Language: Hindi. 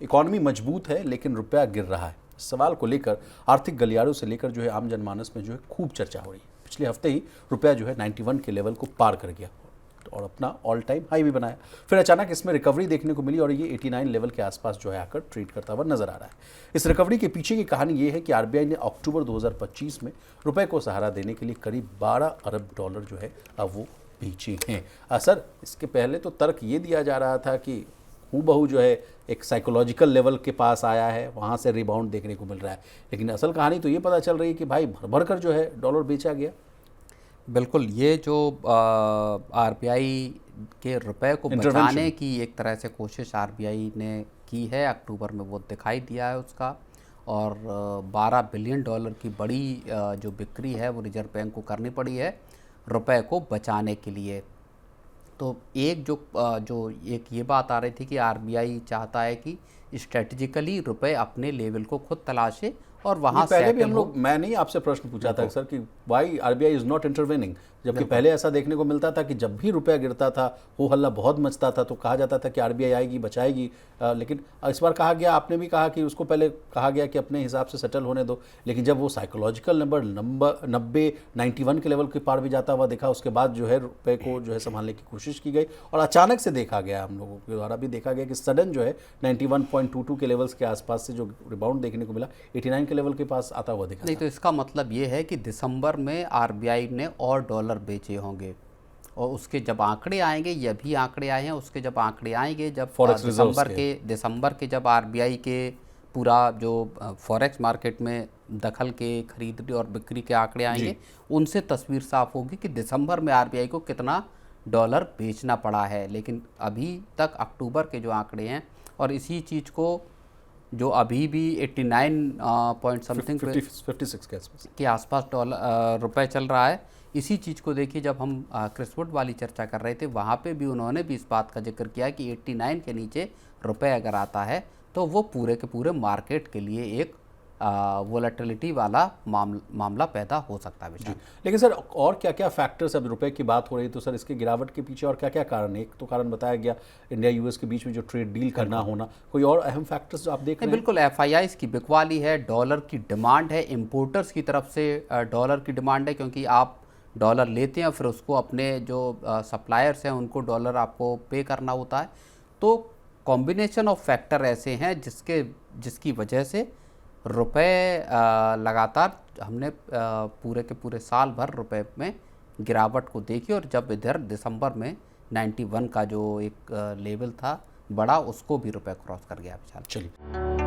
इकॉनमी मजबूत है लेकिन रुपया गिर रहा है। इस सवाल को लेकर आर्थिक गलियारों से लेकर जो है आम जनमानस में जो है खूब चर्चा हो रही है। पिछले हफ्ते ही रुपया जो है 91 के लेवल को पार कर गया और अपना ऑल टाइम हाई भी बनाया। फिर अचानक इसमें रिकवरी देखने को मिली और ये 89 लेवल के आसपास जो है आकर ट्रेड करता हुआ नजर आ रहा है। इस रिकवरी के पीछे की कहानी ये है कि आरबीआई ने अक्टूबर 2025 में रुपए को सहारा देने के लिए करीब 12 अरब डॉलर जो है अब वो बेचे हैं। सर, इसके पहले तो तर्क ये दिया जा रहा था कि हूबहू जो है एक साइकोलॉजिकल लेवल के पास आया है, वहाँ से रिबाउंड देखने को मिल रहा है, लेकिन असल कहानी तो ये पता चल रही है कि भाई भर भर कर जो है डॉलर बेचा गया। बिल्कुल, ये जो आरबीआई के रुपए को बचाने की एक तरह से कोशिश आरबीआई ने की है, अक्टूबर में वो दिखाई दिया है उसका। और 12 बिलियन डॉलर की बड़ी जो बिक्री है वो रिजर्व बैंक को करनी पड़ी है रुपए को बचाने के लिए। तो एक जो एक ये बात आ रही थी कि आरबीआई चाहता है कि स्ट्रेटजिकली रुपए अपने लेवल को खुद तलाशे और वहाँ पहले भी हम लोग, मैं नहीं आपसे प्रश्न पूछा था सर कि why RBI is not intervening, जबकि पहले ऐसा देखने को मिलता था कि जब भी रुपया गिरता था हो हल्ला बहुत मचता था तो कहा जाता था कि आरबीआई आएगी बचाएगी। लेकिन इस बार कहा गया, आपने भी कहा कि उसको पहले कहा गया कि अपने हिसाब से सेटल होने दो, लेकिन जब वो साइकोलॉजिकल नंबर 91 के लेवल के पार भी जाता हुआ देखा, उसके बाद जो है रुपये को जो है संभालने की कोशिश की गई और अचानक से देखा गया, हम लोगों के द्वारा भी देखा गया कि सडन जो है 91.22 के लेवल्स के आसपास से जो रिबाउंड देखने को मिला 89 के लेवल के पास आता हुआ देखा। नहीं, तो इसका मतलब ये है कि दिसंबर में आरबीआई ने और डॉलर बेचे होंगे और उसके जब आंकड़े आएंगे, ये भी आंकड़े आए हैं, उसके जब आंकड़े आएंगे, जब दिसंबर के जब आरबीआई के पूरा जो फॉरेक्स मार्केट में दखल के, खरीदने और बिक्री के आंकड़े आएंगे, उनसे तस्वीर साफ होगी कि दिसंबर में आरबीआई को कितना डॉलर बेचना पड़ा है। लेकिन अभी तक अक्टूबर के जो आंकड़े हैं और इसी चीज़ को जो अभी भी 89 पॉइंट समथिंग 56 के आसपास डॉलर रुपए चल रहा है। इसी चीज़ को देखिए, जब हम क्रिसवुड वाली चर्चा कर रहे थे वहाँ पे भी उन्होंने भी इस बात का जिक्र किया कि 89 के नीचे रुपए अगर आता है तो वो पूरे के पूरे मार्केट के लिए एक वोलेटिलिटी वाला मामला पैदा हो सकता है। लेकिन सर और क्या क्या फैक्टर्स, अब रुपए की बात हो रही तो सर इसके गिरावट के पीछे और क्या क्या कारण है? एक तो कारण बताया गया इंडिया यूएस के बीच में जो ट्रेड डील करना होना, कोई और अहम फैक्टर्स जो आप देख रहे हैं? बिल्कुल, एफआईआईस की बिकवाली है, डॉलर की डिमांड है, इंपोर्टर्स की तरफ से डॉलर की डिमांड है, क्योंकि आप डॉलर लेते हैं फिर उसको अपने जो सप्लायर्स हैं उनको डॉलर आपको पे करना होता है। तो कॉम्बिनेशन ऑफ फैक्टर ऐसे हैं जिसकी वजह से रुपए लगातार हमने पूरे के पूरे साल भर रुपए में गिरावट को देखी और जब इधर दिसंबर में 91 का जो एक लेवल था बड़ा, उसको भी रुपए क्रॉस कर गया। चलिए।